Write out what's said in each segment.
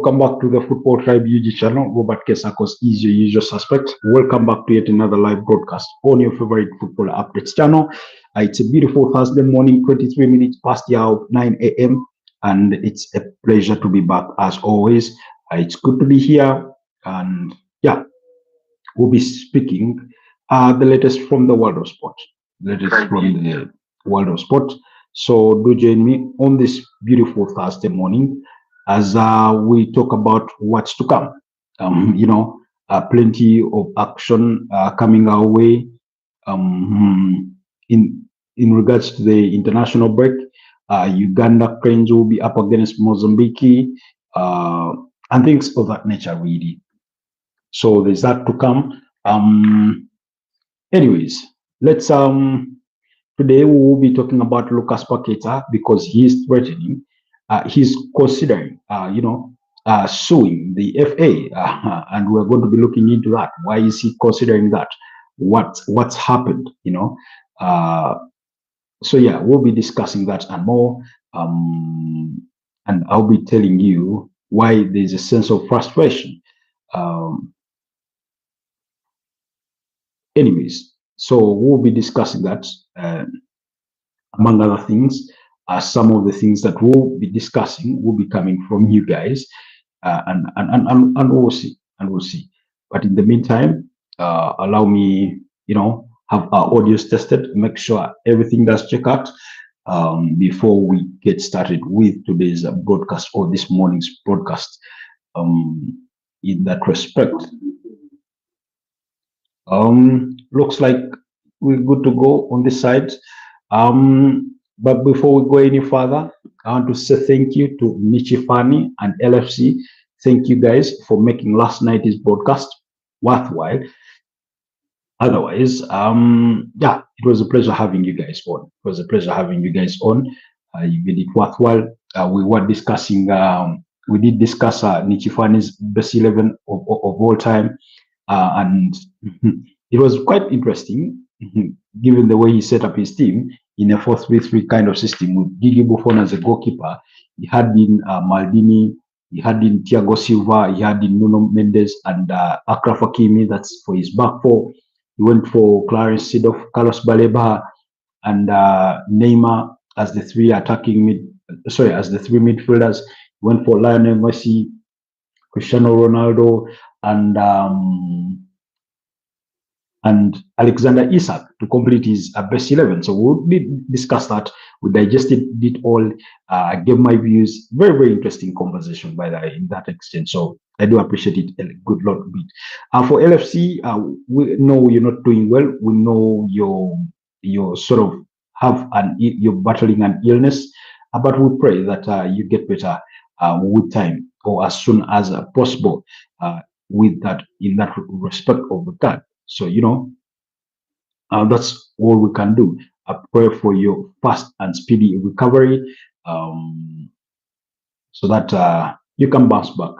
Welcome back to the Football Tribe UG channel. Robert Kesakos is your usual suspect. Welcome back to yet another live broadcast on your favorite football updates channel. It's a beautiful Thursday morning, 23 minutes past the hour of 9 a.m. And it's a pleasure to be back as always. It's good to be here. And yeah, we'll be speaking the latest from the world of sport. The latest from the world of sport. So do join me on this beautiful Thursday morning as we talk about what's to come. Plenty of action coming our way in regards to the international break. Uganda Cranes will be up against Mozambique and things of that nature, really. So there's that to come. Anyways, let's today we will be talking about Lucas Paqueta because he's threatening. He's considering, suing the FA, and we're going to be looking into that. Why is he considering that? What's happened? So yeah, we'll be discussing that and more. And I'll be telling you why there's a sense of frustration. Anyways, so we'll be discussing that among other things. Some of the things that we'll be discussing will be coming from you guys, and we'll see, But in the meantime, allow me, have our audios tested, make sure everything does check out before we get started with today's broadcast or this morning's broadcast. In that respect, looks like we're good to go on this side. But before we go any further, I want to say thank you to Michifani and LFC. Thank you guys for making last night's broadcast worthwhile. Otherwise, it was a pleasure having you guys on. It was a pleasure having you guys on. You made it worthwhile. We were discussing, we did discuss Nichifani's best 11 of all time. And it was quite interesting, given the way he set up his team in a 4-3-3 kind of system with Gigi Buffon as a goalkeeper. He had in Maldini, he had in Thiago Silva, he had in Nuno Mendes and Akraf Hakimi. That's for his back four. He went for Clarence Seedorf, Carlos Baleba, and Neymar as the three midfielders. He went for Lionel Messi, Cristiano Ronaldo, and Alexander Isak to complete his best 11. So we did discuss that. We digested it all. Gave my views. Very, very interesting conversation by in that extent. So I do appreciate it a good lot bit. For LFC, we know you're not doing well. We know you're sort of you're battling an illness, but we pray that you get better with time or as soon as possible. With that, in that respect of that. So, that's all we can do. I pray for your fast and speedy recovery so that you can bounce back.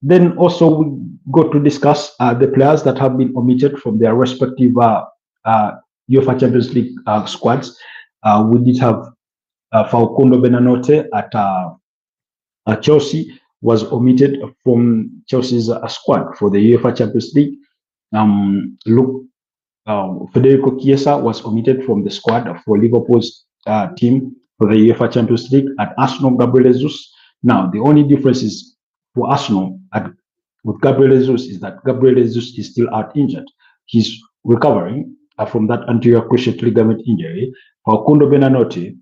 Then also we go to discuss the players that have been omitted from their respective UEFA Champions League squads. We did have Facundo Benanote at Chelsea was omitted from Chelsea's squad for the UEFA Champions League. Federico Chiesa was omitted from the squad for Liverpool's team for the UEFA Champions League. At Arsenal, Gabriel Jesus. Now, the only difference is for Arsenal with Gabriel Jesus is that Gabriel Jesus is still out injured. He's recovering from that anterior cruciate ligament injury. Facundo Benanote,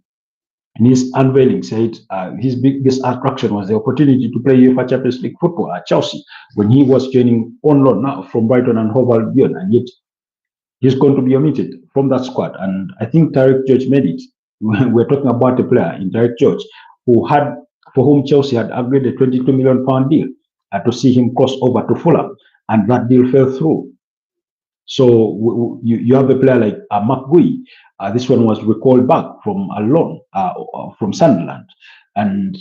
in his unveiling, said his biggest attraction was the opportunity to play UEFA Champions League football at Chelsea when he was joining on loan now from Brighton and Hove Albion, and yet he's going to be omitted from that squad. And I think Tarek George made it. We're talking about a player in Tarek George for whom Chelsea had agreed a £22 million deal to see him cross over to Fulham, and that deal fell through. So you have a player like McGui. This one was recalled back from a loan from Sunderland, and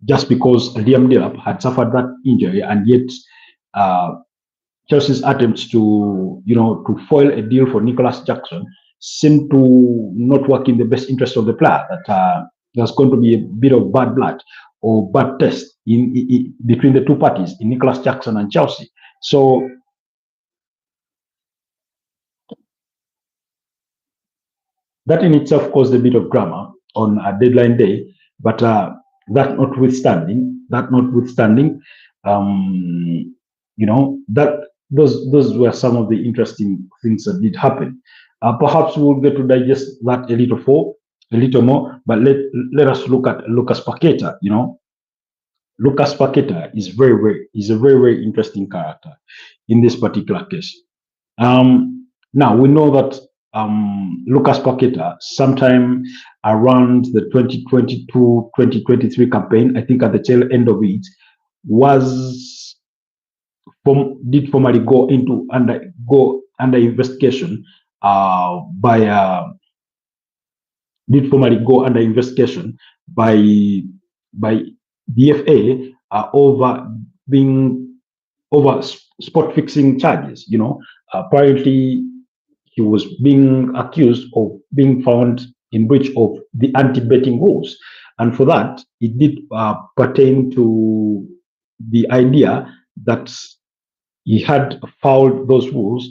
just because Liam Delap had suffered that injury, and yet Chelsea's attempts to foil a deal for Nicholas Jackson seemed to not work in the best interest of the player. That there's going to be a bit of bad blood or bad taste between the two parties, in Nicholas Jackson and Chelsea. So that in itself caused a bit of drama on a deadline day. But that notwithstanding, you know, that those were some of the interesting things that did happen. Perhaps we'll get to digest that a little more, but let us look at Lucas Paqueta. You know, Lucas Paqueta is a very interesting character in this particular case. Now we know that Lucas Paqueta, sometime around the 2022-2023 campaign, I think at the tail end of it, did formally go under investigation by the FA over spot fixing charges. You know, apparently he was being accused of being found in breach of the anti-betting rules, and for that it did pertain to the idea that he had fouled those rules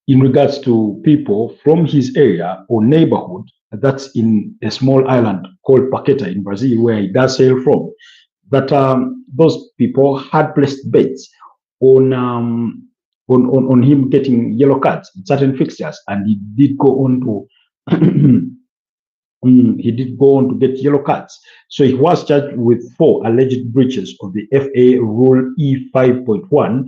in regards to people from his area or neighborhood that's in a small island called Paqueta in Brazil, where he does hail from, that those people had placed bets on him getting yellow cards in certain fixtures, and he did go on to get yellow cards. So he was charged with 4 alleged breaches of the FA Rule E5.1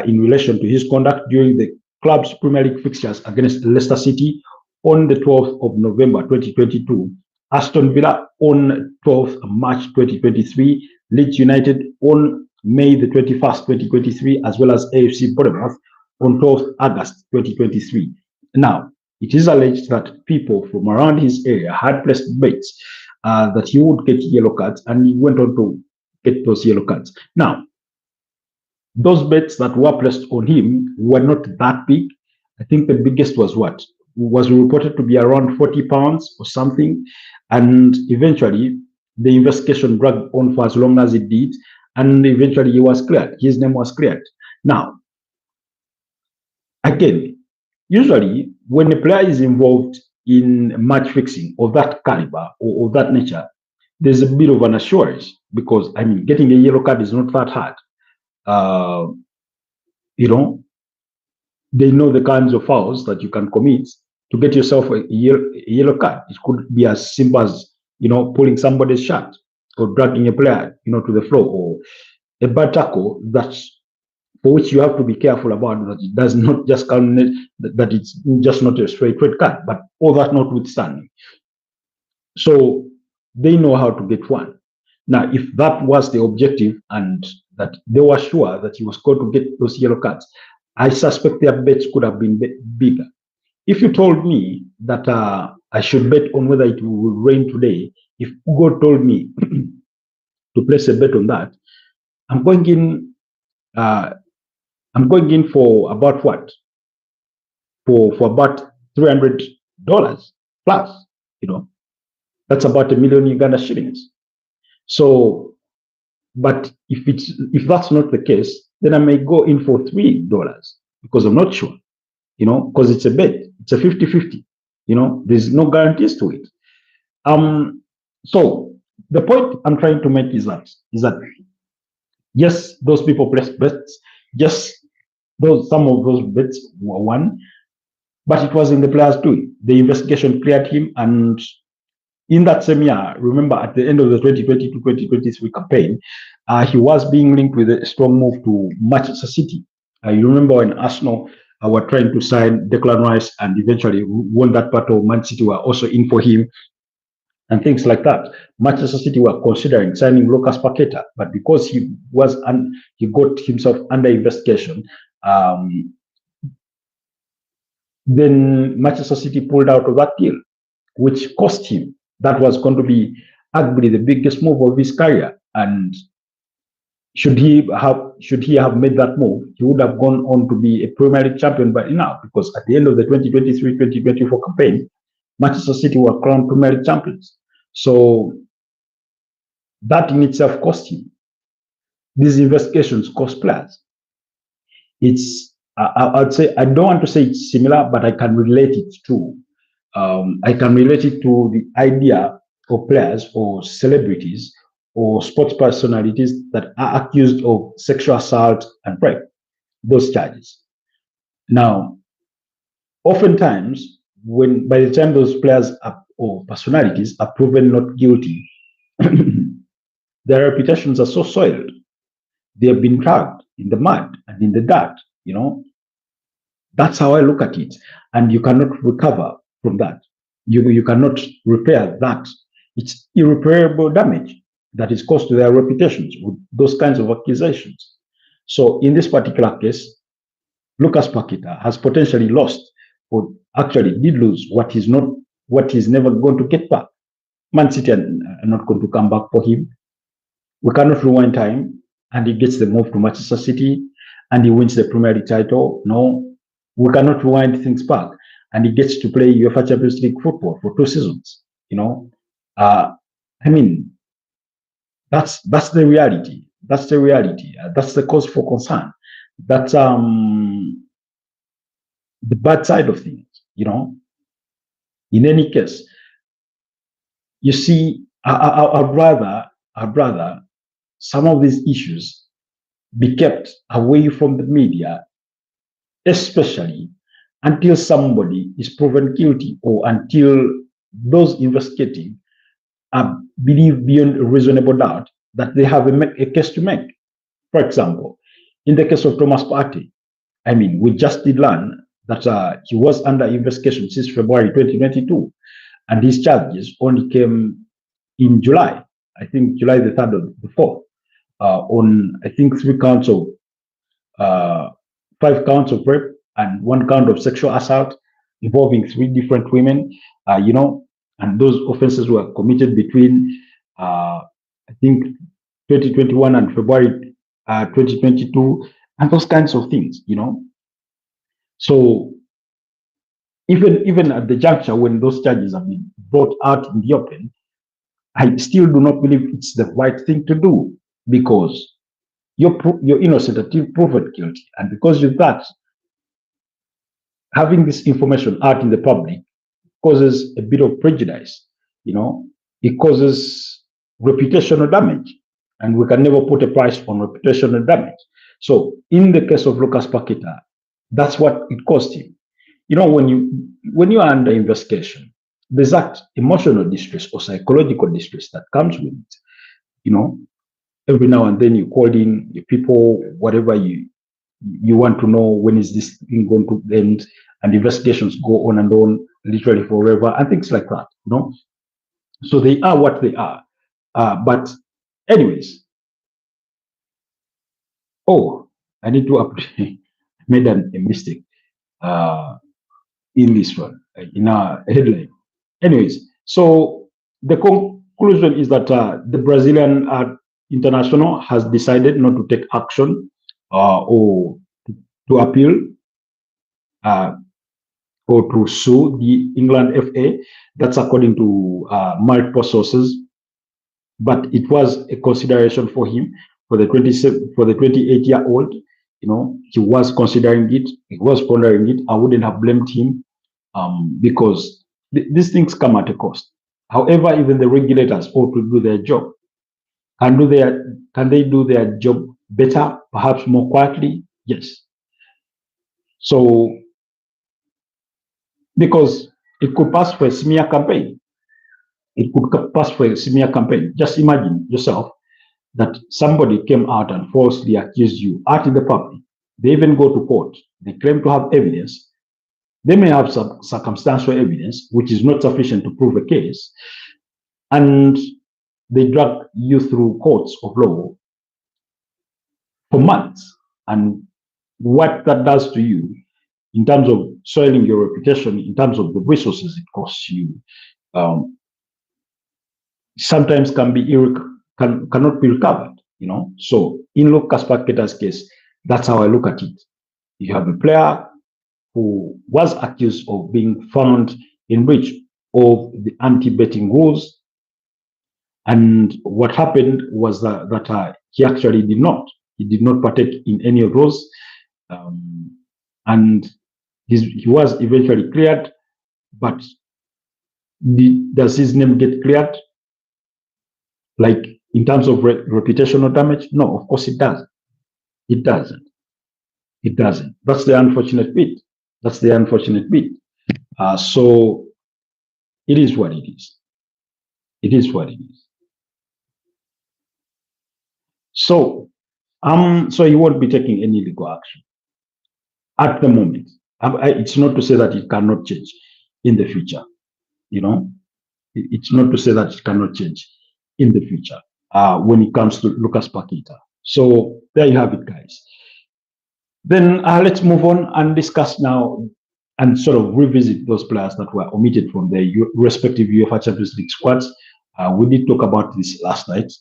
in relation to his conduct during the club's Premier League fixtures against Leicester City on the 12th of November 2022, Aston Villa on 12th March 2023, Leeds United on May the 21st, 2023, as well as AFC Bournemouth on 12th August 2023. Now, it is alleged that people from around his area had placed bets that he would get yellow cards, and he went on to get those yellow cards. Now, those bets that were placed on him were not that big. I think the biggest was reported to be around £40 or something. And eventually, the investigation dragged on for as long as it did. And eventually, he was cleared. His name was cleared. Now, again, usually when a player is involved in match fixing of that caliber or of that nature, there's a bit of an assurance, because, I mean, getting a yellow card is not that hard. You know, they know the kinds of fouls that you can commit to get yourself a yellow card. It could be as simple as, you know, pulling somebody's shirt or dragging a player, you know, to the floor, or a bad tackle for which you have to be careful about, that it does not just count, that it's just not a straight red card, but all that notwithstanding. So they know how to get one. Now, if that was the objective and that they were sure that he was going to get those yellow cards, I suspect their bets could have been bigger. If you told me that I should bet on whether it will rain today, if Ugo told me to place a bet on that, I'm going in for about what? For about $300 plus, you know. That's about 1 million Uganda shillings. So, but if that's not the case, then I may go in for $3, because I'm not sure, you know, because it's a bet. It's a 50-50, you know, there's no guarantees to it. So the point I'm trying to make is that yes, those people placed bets. Yes, some of those bets were won, but it was in the player's doing. The investigation cleared him, and in that same year, remember, at the end of the 2022-2023 campaign, he was being linked with a strong move to Manchester City. You remember when Arsenal were trying to sign Declan Rice, and eventually won that battle, Man City were also in for him, and things like that. Manchester City were considering signing Lucas Paqueta, but because he got himself under investigation, then Manchester City pulled out of that deal, which cost him. That was going to be arguably the biggest move of his career. And should he have made that move, he would have gone on to be a Premier League champion by now, because at the end of the 2023-2024 campaign, Manchester City were crowned Premier League champions. So that in itself cost him. These investigations cost players. I'd say, I don't want to say it's similar, but I can relate it to. I can relate it to the idea of players or celebrities or sports personalities that are accused of sexual assault and rape, those charges. Now, oftentimes, when by the time those players are, or personalities are proven not guilty, their reputations are so soiled. They have been dragged in the mud and in the dirt, you know. That's how I look at it. And you cannot recover from that. You cannot repair that. It's irreparable damage that is caused to their reputations with those kinds of accusations. So in this particular case, Lucas Paqueta has potentially lost, or actually did lose, what he's never going to get back. Man City are not going to come back for him. We cannot rewind time and he gets the move to Manchester City and he wins the Premier League title. No, we cannot rewind things back and he gets to play UEFA Champions League football for 2 seasons. You know, I mean, that's the reality. That's the reality. That's the cause for concern. That's the bad side of things. You know, in any case, you see, I'd rather some of these issues be kept away from the media, especially until somebody is proven guilty or until those investigating believe beyond a reasonable doubt that they have a case to make. For example, in the case of Thomas Partey, I mean, we just did learn that he was under investigation since February 2022, and his charges only came in July, I think July the 3rd or the 4th, on, I think, 3 counts of, 5 counts of rape and 1 count of sexual assault involving 3 different women, you know, and those offenses were committed between, I think, 2021 and February 2022, and those kinds of things, you know. So even at the juncture when those charges have been brought out in the open, I still do not believe it's the right thing to do, because you're innocent until proven guilty, and because of that, having this information out in the public causes a bit of prejudice. You know, it causes reputational damage, and we can never put a price on reputational damage. So in the case of Lucas Paqueta, that's what it cost him. You know, when you are under investigation, there's that emotional distress or psychological distress that comes with it. You know, every now and then you call in your people, whatever you want to know, when is this thing going to end, and investigations go on and on, literally forever, and things like that. You know, so they are what they are. But anyways, oh, I need to update. Made a mistake in this one, in our headline. Anyways, so the conclusion is that the Brazilian international has decided not to take action or to appeal or to sue the England FA. That's according to multiple sources. But it was a consideration for him, for the 28-year-old. You know, he was considering it. He was pondering it. I wouldn't have blamed him because these things come at a cost. However, even the regulators ought to do their job. Can they do their job better, perhaps more quietly? Yes. So, because it could pass for a smear campaign. It could pass for a smear campaign. Just imagine yourself that somebody came out and falsely accused you out in the public. They even go to court. They claim to have evidence. They may have some circumstantial evidence, which is not sufficient to prove a case. And they drag you through courts of law for months. And what that does to you in terms of soiling your reputation, in terms of the resources it costs you, sometimes cannot be recovered, you know. So in Lucas Paqueta's case, that's how I look at it. You have a player who was accused of being found in breach of the anti-betting rules, And what happened was that he actually did not. He did not partake in any of those. And he was eventually cleared, but does his name get cleared? Like in terms of reputational damage? No, of course it doesn't. It doesn't. It doesn't. That's the unfortunate bit. That's the unfortunate bit. So it is what it is. It is what it is. So he won't be taking any legal action at the moment. It's not to say that it cannot change in the future. You know, it's not to say that it cannot change in the future when it comes to Lucas Paqueta. So there you have it, guys. Then let's move on and discuss now and sort of revisit those players that were omitted from their respective UEFA Champions League squads. We did talk about this last night.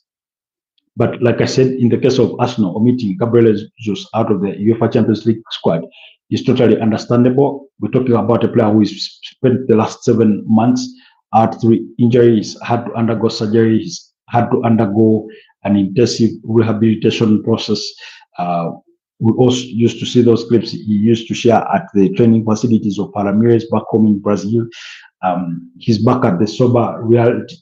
But like I said, in the case of Arsenal, omitting Gabriel Jesus out of the UEFA Champions League squad is totally understandable. We're talking about a player who has spent the last 7 months out through injuries, had to undergo surgery, he's had to undergo an intensive rehabilitation process. We also used to see those clips he used to share at the training facilities of Palmeiras back home in Brazil. He's back at the Sober Reality,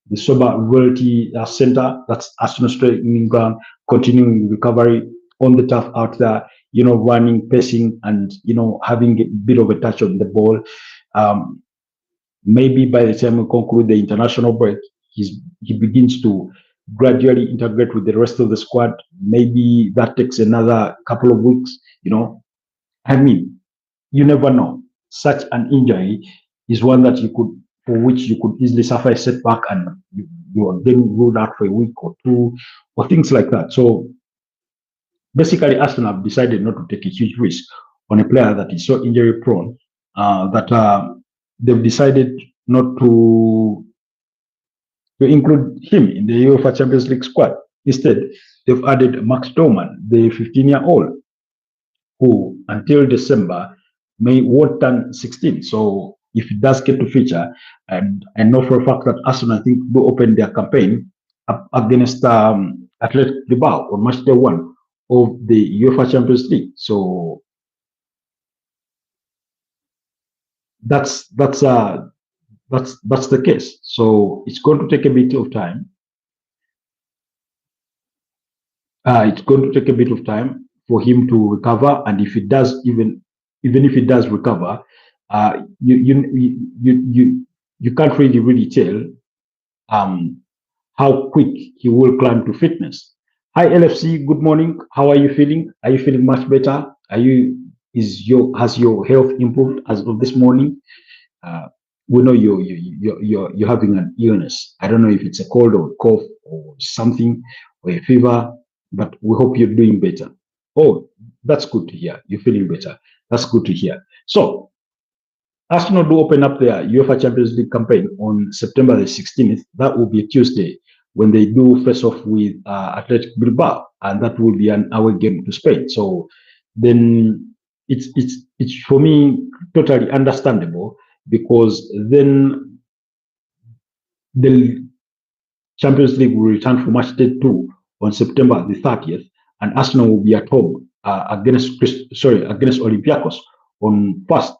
the Sober Reality Center. That's Arsenal training ground, continuing recovery on the turf out there, running, pacing, and, having a bit of a touch on the ball. Maybe by the time we conclude the international break, he begins to gradually integrate with the rest of the squad. Maybe that takes another couple of weeks, I mean, you never know. Such an injury is one that for which you could easily suffer a setback and you are getting ruled out for a week or two or things like that. So basically, Arsenal have decided not to take a huge risk on a player that is so injury prone that they've decided not to include him in the UEFA Champions League squad. Instead, they've added Max Dorman, the 15-year-old, who until December won't turn 16. So if it does get to feature, and I know for a fact that Arsenal, I think, will open their campaign up against Athletic Bilbao on match day 1 of the UEFA Champions League. So that's the case. So it's going to take a bit of time. It's going to take a bit of time for him to recover, and if it does, even if it does recover, you can't really tell how quick he will climb to fitness. Hi LFC, good morning. How are you feeling? Are you feeling much better? Has your health improved as of this morning? We know you're having an illness. I don't know if it's a cold or a cough or something or a fever, but we hope you're doing better. Oh, that's good to hear. You're feeling better. That's good to hear. So Arsenal do open up their UEFA Champions League campaign on September the 16th. That will be a Tuesday when they do face off with Athletic Bilbao, and that will be an away game to Spain. So then it's for me totally understandable, because then the Champions League will return for match day 2 on September the 30th, and Arsenal will be at home against Olympiacos on 1st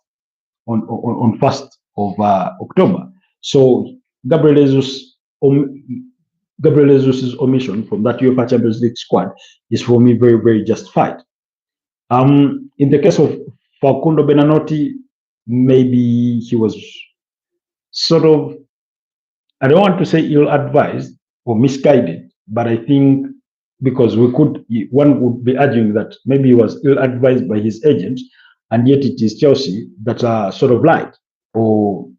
of October. So Gabriel Jesus' omission from that UEFA Champions League squad is for me very, very justified. In the case of Facundo Benanotti, maybe he was sort of, I don't want to say ill-advised or misguided, but I think because one would be arguing that maybe he was ill-advised by his agent, and yet it is Chelsea that sort of lied or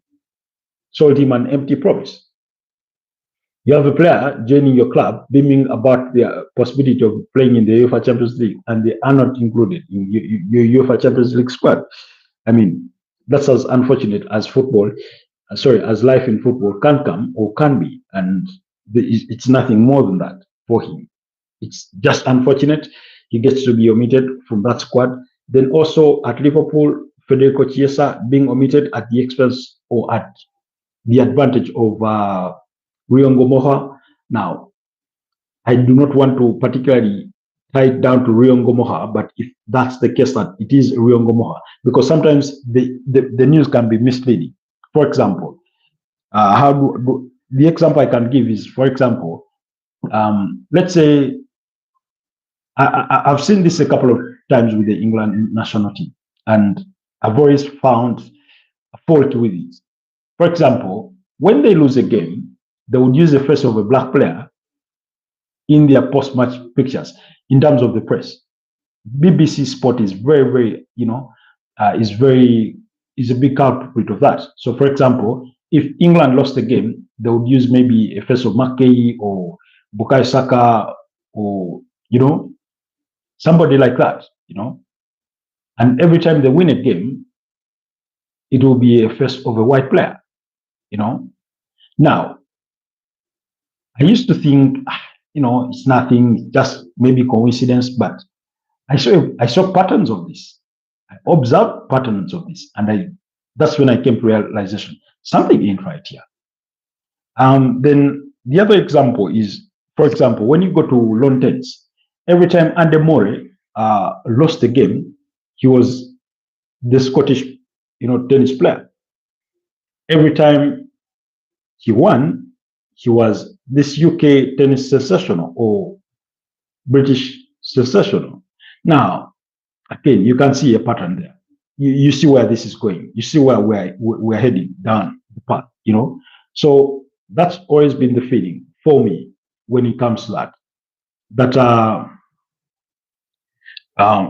sold him an empty promise. You have a player joining your club, beaming about the possibility of playing in the UEFA Champions League, and they are not included in your UEFA Champions League squad. I mean, that's as unfortunate as as life in football can come or can be, and it's nothing more than that for him. It's just unfortunate he gets to be omitted from that squad. Then also at Liverpool, Federico Chiesa being omitted at the expense or at the advantage of Riongomoha. Now, I do not want to particularly tie it down to Riongomoha, but if that's the case that it is Riongomoha, because sometimes the news can be misleading. For example, the example I can give is, for example, let's say I've seen this a couple of times with the England national team, and I've always found a fault with it. For example, when they lose a game, they would use the face of a black player in their post-match pictures in terms of the press. BBC Sport is very, is a big culprit of that. So, for example, if England lost the game, they would use maybe a face of McKay or Bukayo Saka or, somebody like that, And every time they win a game, it will be a face of a white player, Now, I used to think, it's nothing, just maybe coincidence, but I saw patterns of this. I observed patterns of this, and that's when I came to realization something ain't right here. Then the other example is, for example, when you go to lawn tennis, every time Andy Murray lost the game, he was the Scottish, tennis player. Every time he won, he was this UK tennis sensational or British sensational. Now, again, you can see a pattern there. You see where this is going. You see where we're heading down the path, So that's always been the feeling for me when it comes to that.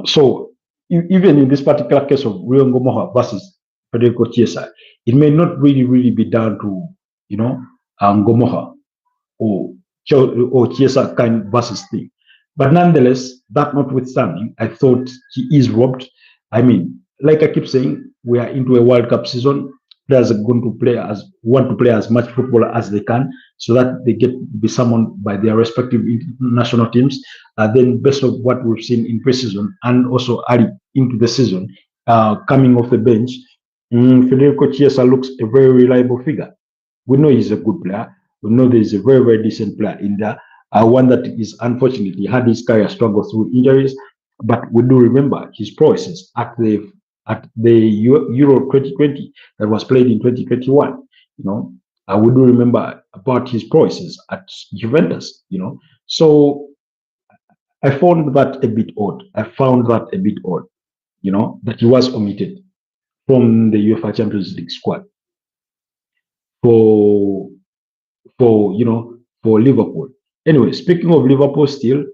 So even in this particular case of Riongomoha versus Federico Chiesa, it may not really be down to, Gomoha or Chiesa kind versus thing. But nonetheless, that notwithstanding, I thought he is robbed. I mean, like I keep saying, we are into a World Cup season. Players are going to want to play as much football as they can, so that they get to be summoned by their respective national teams. Then, based on what we've seen in pre-season and also early into the season, coming off the bench, Federico Chiesa looks a very reliable figure. We know he's a good player. We know there's a very decent player in there. One that is unfortunately had his career struggle through injuries, but we do remember his prowesses at the Euro 2020 that was played in 2021. We do remember about his prowesses at Juventus. So I found that a bit odd. That he was omitted from the UEFA Champions League squad for Liverpool. Anyway, speaking of Liverpool, still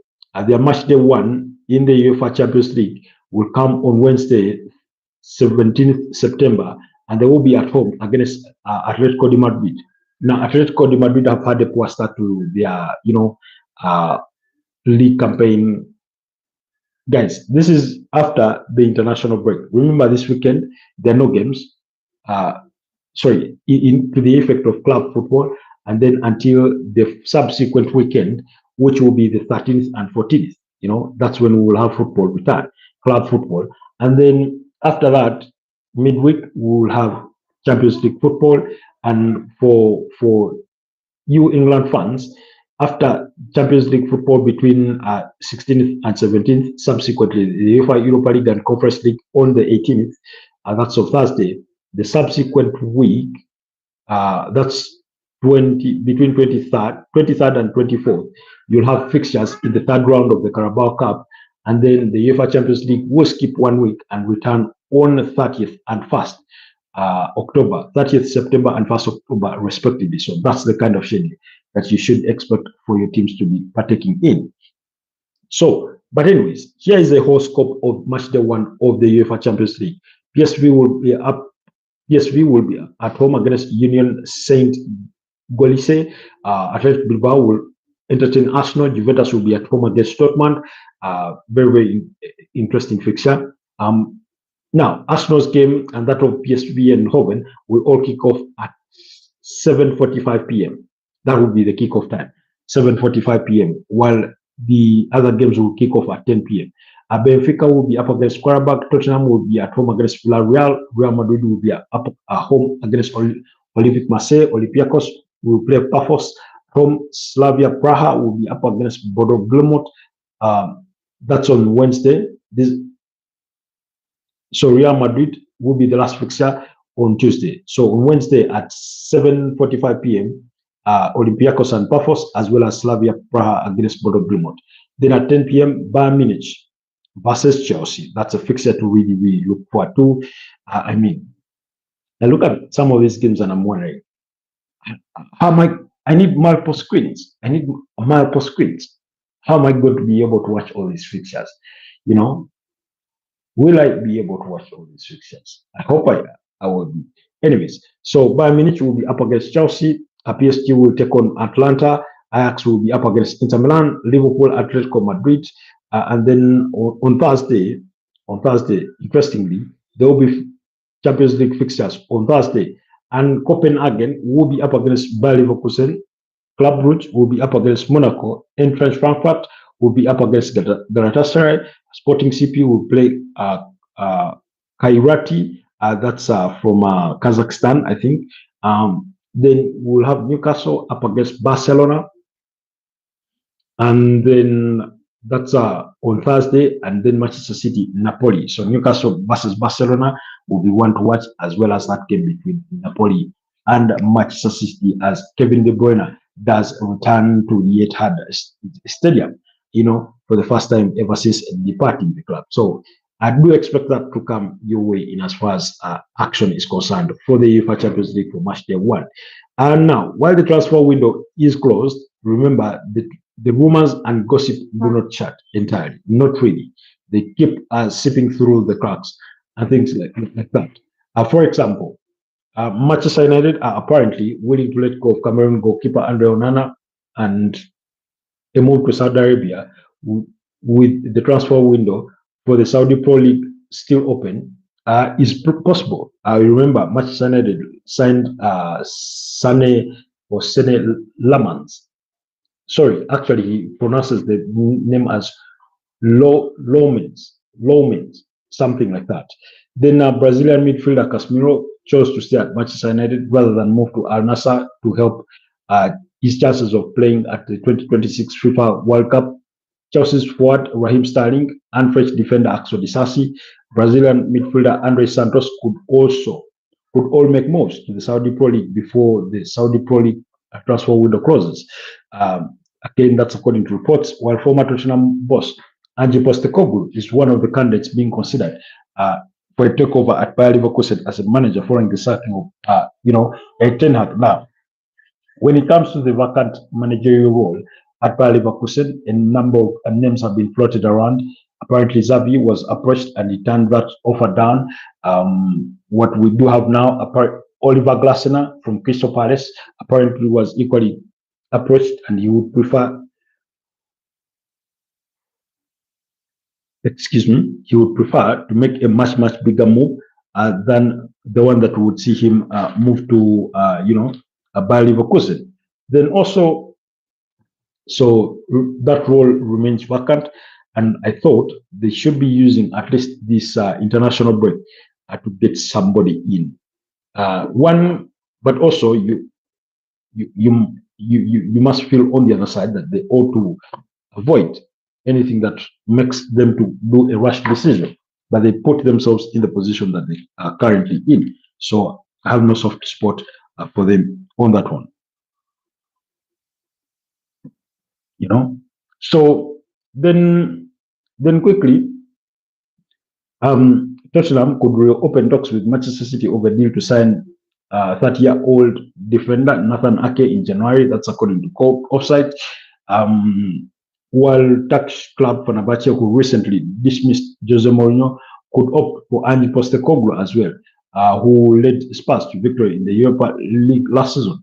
their match day 1 in the UEFA Champions League will come on Wednesday, 17th September, and they will be at home against Atletico de Madrid. Now, Atletico de Madrid have had a poor start to their league campaign. Guys, this is after the international break. Remember, this weekend there are no games. Into the effect of club football, and then until the subsequent weekend, which will be the 13th and 14th. That's when we will have football return, club football. And then after that, midweek, we will have Champions League football. And for you England fans, after Champions League football between 16th and 17th, subsequently the UEFA Europa League and Conference League on the 18th, that's on Thursday. The subsequent week, that's between 23rd and 24th, you'll have fixtures in the third round of the Carabao Cup, and then the UEFA Champions League will skip 1 week and return on the 30th and 1st October, 30th September and 1st October, respectively. So that's the kind of schedule that you should expect for your teams to be partaking in. So, but anyways, here is the whole scope of match day 1 of the UEFA Champions League. PSV will be at home against Union Saint Golice. Athletic Bilbao will entertain Arsenal. Juventus will be at home against Dortmund. Very interesting fixture. Now, Arsenal's game and that of PSV and Hoven will all kick off at 7:45 p.m. That will be the kickoff time, 7:45 p.m., while the other games will kick off at 10 p.m. Benfica will be up against Qarabağ. Tottenham will be at home against Villarreal. Real Madrid will be up at home against Olympique Marseille. Olympiacos will play Paphos home, Slavia Praha will be up against Bodo Glimt. That's on Wednesday. So Real Madrid will be the last fixture on Tuesday. So on Wednesday at 7:45 p.m., Olympiacos and Pafos, as well as Slavia Praha against Bodo Glimt. Then at 10 p.m., Bayern Munich versus Chelsea. That's a fixture to really look forward to. I look at some of these games and I'm wondering, how am I need multiple screens. I need multiple screens. How am I going to be able to watch all these fixtures? Will I be able to watch all these fixtures? I hope I will be. Anyways, so Bayern Munich will be up against Chelsea. PSG will take on Atlanta. Ajax will be up against Inter Milan. Liverpool, Atletico Madrid. And then on Thursday, interestingly, there will be Champions League fixtures on Thursday. And Copenhagen will be up against Bayer Leverkusen. Club Brugge will be up against Monaco. Eintracht Frankfurt will be up against Galatasaray. Sporting CP will play Kairati. That's from Kazakhstan, I think. Then we'll have Newcastle up against Barcelona. And then that's on Thursday. And then Manchester City, Napoli. So Newcastle versus Barcelona will be one to watch, as well as that game between Napoli and Manchester City, as Kevin De Bruyne does return to the Etihad Stadium, for the first time ever since departing the club. So I do expect that to come your way in as far as action is concerned for the UEFA Champions League for match day 1. And now, while the transfer window is closed, remember the rumors and gossip do not shut entirely. Not really. They keep sipping through the cracks and things like that. For example, Manchester United are apparently willing to let go of Cameroon goalkeeper Andre Onana and a move to Saudi Arabia, with the transfer window for the Saudi Pro League still open, is possible. I remember Manchester United signed Sane Lamans. Sorry, actually he pronounces the name as Lomens, something like that. Then Brazilian midfielder Casemiro chose to stay at Manchester United rather than move to Al Nassr to help his chances of playing at the 2026 FIFA World Cup. Chelsea's forward Raheem Sterling and French defender Axel Disasi, Brazilian midfielder Andre Santos could all make moves to the Saudi Pro League before the Saudi Pro League transfer window closes. Again, that's according to reports, while former Tottenham boss Ange Postecoglou is one of the candidates being considered for a takeover at Bayer Leverkusen as a manager following the sacking of, Ten Hag. Now, when it comes to the vacant managerial role at Bayer Leverkusen, a number of names have been floated around. Apparently, Xavi was approached and he turned that offer down. What we do have now, Oliver Glasner from Crystal Palace apparently was equally approached, and he would prefer, to make a much bigger move than the one that would see him move to, Bayer Leverkusen. Then also, so that role remains vacant, and I thought they should be using at least this international break to get somebody in. But also you must feel on the other side that they ought to avoid anything that makes them to do a rash decision, but they put themselves in the position that they are currently in. So I have no soft spot for them on that one. So then quickly, Tottenham could reopen talks with Manchester City over a deal to sign 30-year-old defender Nathan Ake in January. That's according to Offside. While Turkish club Fenerbahce, who recently dismissed Jose Mourinho, could opt for Ange Postecoglou as well, who led Spurs to victory in the Europa League last season.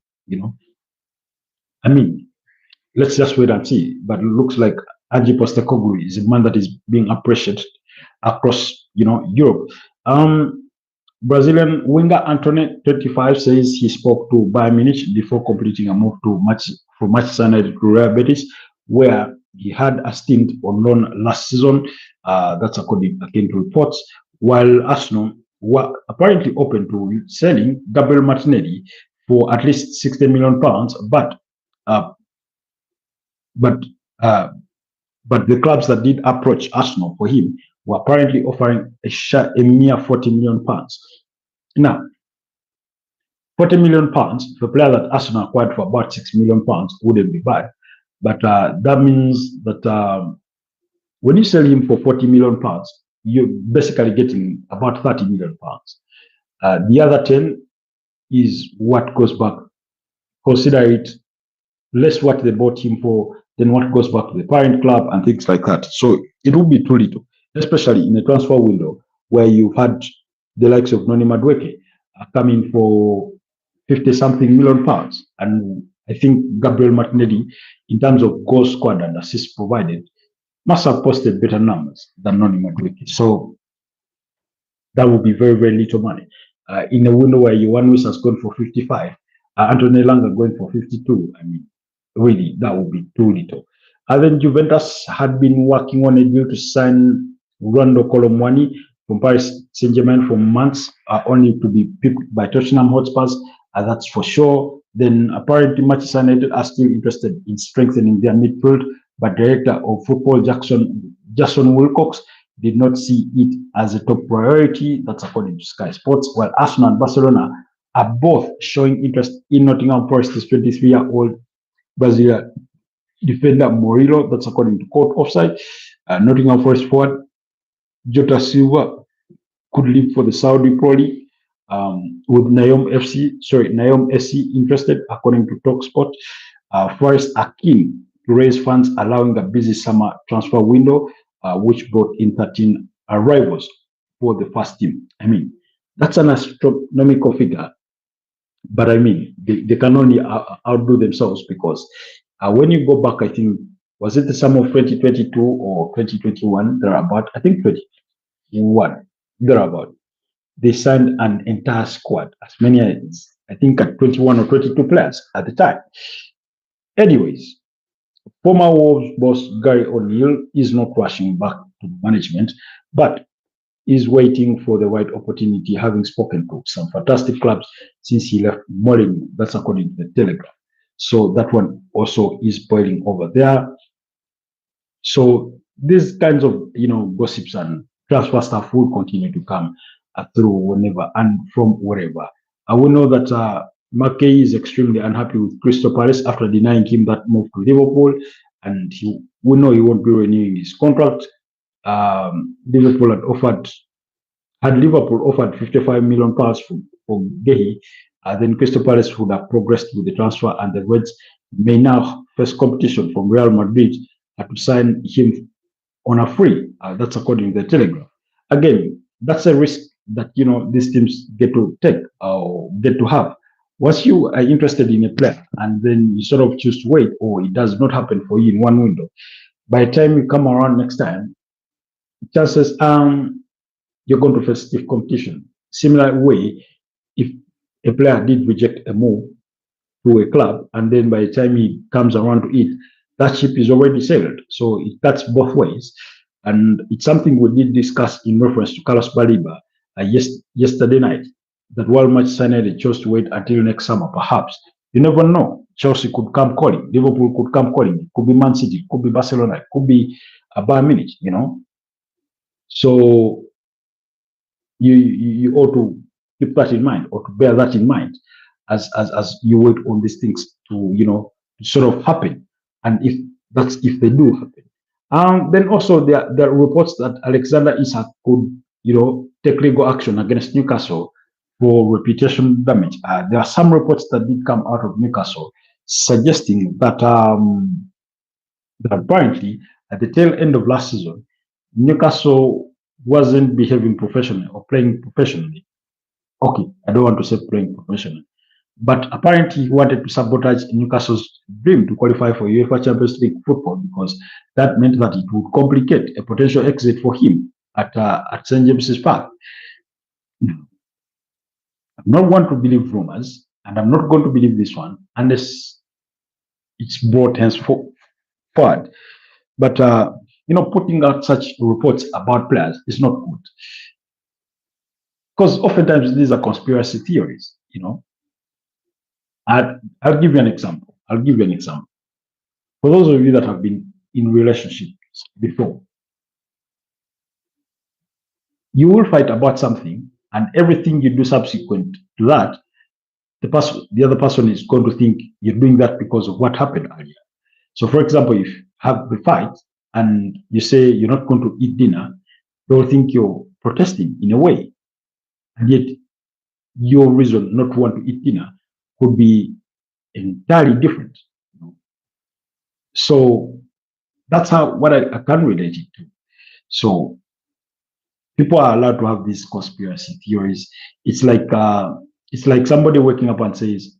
Let's just wait and see. But it looks like Ange Postecoglou is a man that is being appreciated across, Europe. Brazilian winger Antony, 25, says he spoke to Bayern Munich before completing a move from Manchester United to Real Betis, where he had a stint on loan last season. That's according to reports. While Arsenal were apparently open to selling Gabriel Martinelli for at least £60 million, but But uh, but the clubs that did approach Arsenal for him were apparently offering a mere £40 million. Now, £40 million for a player that Arsenal acquired for about £6 million wouldn't be bad. But that means that when you sell him for £40 million, you're basically getting about £30 million. The other 10 is what goes back. Consider it less what they bought him for than what goes back to the parent club and things like that. So it will be too little, especially in a transfer window where you've had the likes of Noni Madueke coming for 50 something million pounds. And I think Gabriel Martinelli, in terms of goal scored and assists provided, must have posted better numbers than Noni Madueke. So that would be very, very little money. In a window where Yohan Wis has gone for 55, Anthony Langa going for 52, I mean, really, that would be too little. And then Juventus had been working on a deal to sign Rondo Colomwani from Paris Saint-Germain for months, only to be picked by Tottenham Hotspurs, that's for sure. Then apparently Manchester United are still interested in strengthening their midfield, but director of football Jason Wilcox did not see it as a top priority. That's according to Sky Sports. While Arsenal and Barcelona are both showing interest in Nottingham Forest's 23-year-old Brazilian defender Murillo. That's according to Court Offside. Nottingham Forest forward Jota Silva could leave for the Saudi Pro League, with Naom SC interested, according to TalkSport. Forest are keen to raise funds, allowing a busy summer transfer window, which brought in 13 arrivals for the first team. I mean, that's an astronomical figure, but I mean, they can only outdo themselves because when you go back, I think, was it the summer of 2022 or 2021? Thereabout, I think 21, thereabout. They signed an entire squad, as many as I think at 21 or 22 players at the time. Anyways, former Wolves boss Gary O'Neill is not rushing back to management, but is waiting for the right opportunity, having spoken to some fantastic clubs since he left Mourinho. That's according to the Telegraph. So that one also is boiling over there. So these kinds of gossips and transfer stuff will continue to come through whenever and from wherever. I will know that McKay is extremely unhappy with Crystal Palace after denying him that move to Liverpool, and we know he won't be renewing his contract. Liverpool had Liverpool offered £55 million for Gehi, then Crystal Palace would have progressed with the transfer, and the Reds may now face competition from Real Madrid to sign him on a free. That's according to the Telegraph. Again, that's a risk that these teams get to take or get to have. Once you are interested in a player and then you sort of choose to wait, or it does not happen for you in one window, by the time you come around next time, chances you're going to face stiff competition. Similar way, if a player did reject a move to a club, and then by the time he comes around to it, that ship is already sailed. So it cuts both ways. And it's something we did discuss in reference to Carlos Baliba yesterday night, that while Manchester United chose to wait until next summer, perhaps, you never know. Chelsea could come calling, Liverpool could come calling, it could be Man City, it could be Barcelona, it could be Bayern Munich, So you ought to keep that in mind, or to bear that in mind as you wait on these things to sort of happen. And if they do happen, then also there are reports that Alexander Isak could take legal action against Newcastle for reputation damage. There are some reports that did come out of Newcastle suggesting that that apparently at the tail end of last season, Newcastle wasn't behaving professionally or playing professionally. Okay, I don't want to say playing professionally, but apparently he wanted to sabotage Newcastle's dream to qualify for UEFA Champions League football, because that meant that it would complicate a potential exit for him at St. James's Park. I'm not going to believe rumors, and I'm not going to believe this one unless it's brought henceforward. But putting out such reports about players is not good, because oftentimes these are conspiracy theories. I'll give you an example. For those of you that have been in relationships before, you will fight about something, and everything you do subsequent to that, the other person is going to think you're doing that because of what happened earlier. So, for example, if you have the fight and you say you're not going to eat dinner, they'll think you're protesting in a way, and yet your reason not to want to eat dinner could be entirely different. So that's how what I can relate it to. So people are allowed to have these conspiracy theories. It's like somebody waking up and says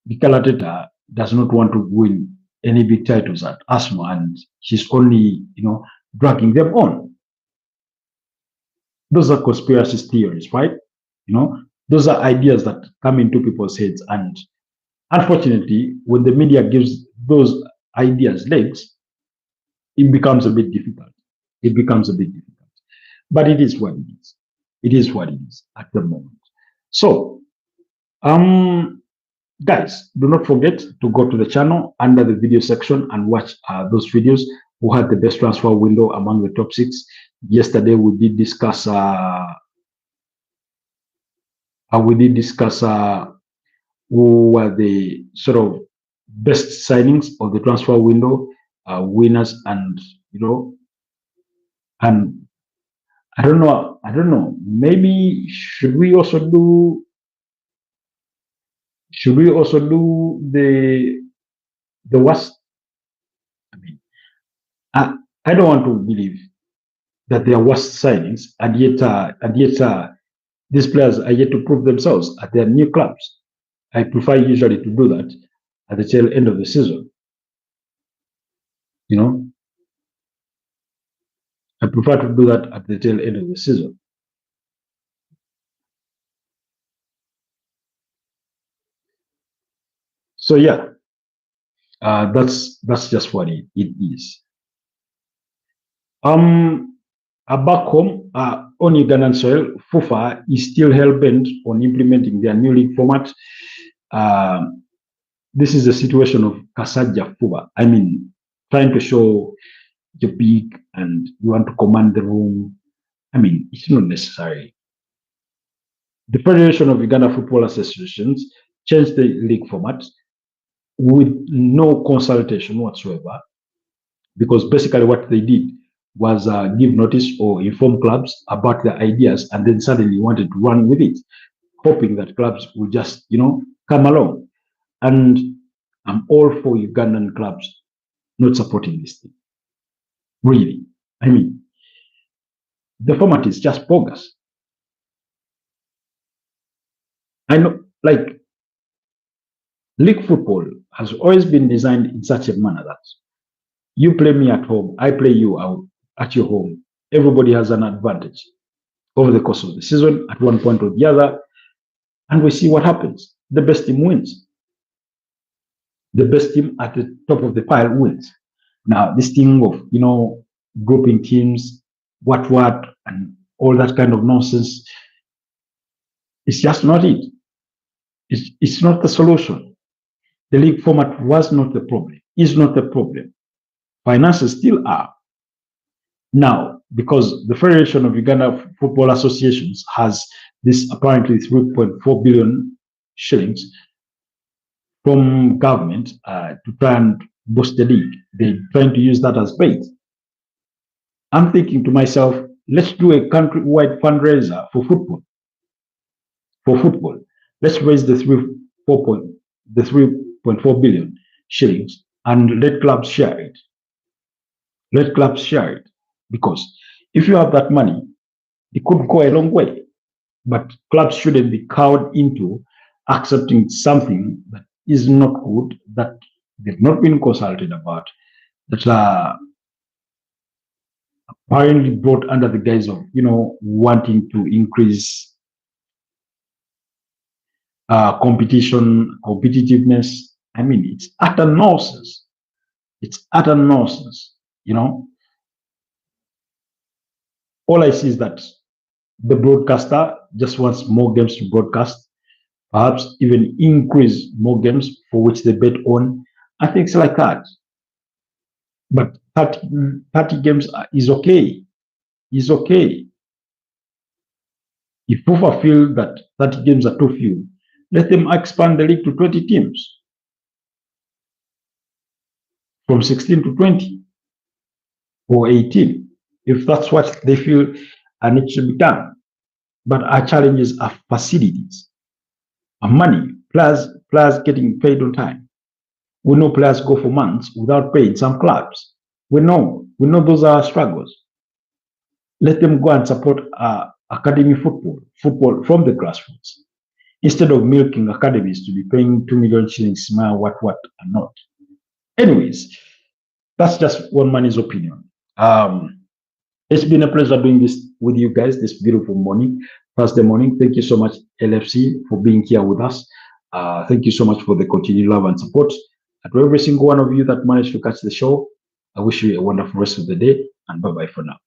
Mikel Arteta does not want to win any big titles at Arsenal, and she's only dragging them on. Those are conspiracy theories, right? Those are ideas that come into people's heads, and unfortunately, when the media gives those ideas legs, it becomes a bit difficult. It becomes a bit difficult. But it is what it is. It is what it is at the moment. So, guys, do not forget to go to the channel under the video section and watch those videos. Who had the best transfer window among the top 6? Yesterday we did discuss. Who were the sort of best signings of the transfer window, winners, and and I don't know. Maybe should we also do the worst? I mean, I don't want to believe that they are worst signings, and yet these players are yet to prove themselves at their new clubs. I prefer usually to do that at the tail end of the season. I prefer to do that at the tail end of the season. So yeah, that's just what it is. Back home, on Ugandan soil, FUFA is still hell-bent on implementing their new league format. This is a situation of Kasaja Fuba. I mean, trying to show you're big and you want to command the room. I mean, it's not necessary. The Federation of Uganda Football Associations changed the league format with no consultation whatsoever, because basically what they did was give notice or inform clubs about their ideas, and then suddenly wanted to run with it, hoping that clubs will just, come along. And I'm all for Ugandan clubs not supporting this thing. Really. I mean, the format is just bogus. I know, like, league football has always been designed in such a manner that you play me at home, I play you out at your home. Everybody has an advantage over the course of the season at one point or the other, and we see what happens. The best team wins. The best team at the top of the pile wins. Now, this thing of, grouping teams, what, and all that kind of nonsense, it's just not it. It's not the solution. The league format was not the problem, is not the problem. Finances still are. Now, because the Federation of Uganda Football Associations has this apparently 3.4 billion shillings from government to try and boost the league, they're trying to use that as bait. I'm thinking to myself, let's do a country-wide fundraiser for football. Let's raise the 3.4 billion shillings and let clubs share it. Let clubs share it. Because if you have that money, it could go a long way. But clubs shouldn't be cowed into accepting something that is not good, that they've not been consulted about, that are apparently brought under the guise of, wanting to increase competitiveness. I mean, it's utter nonsense. It's utter nonsense, All I see is that the broadcaster just wants more games to broadcast, perhaps even increase more games for which they bet on, and things like that. But 30 games is okay. Is okay. If FIFA feel that 30 games are too few, let them expand the league to 20 teams from 16 to 20 or 18, if that's what they feel needs to be done. But our challenges are facilities, money, players getting paid on time. We know players go for months without pay in some clubs. We know those are struggles. Let them go and support academy football from the grassroots, instead of milking academies to be paying 2 million shillings, what, and not. Anyways, that's just one man's opinion. It's been a pleasure doing this with you guys this beautiful morning, Thursday morning. Thank you so much, LFC, for being here with us. Thank you so much for the continued love and support. And to every single one of you that managed to catch the show, I wish you a wonderful rest of the day, and bye-bye for now.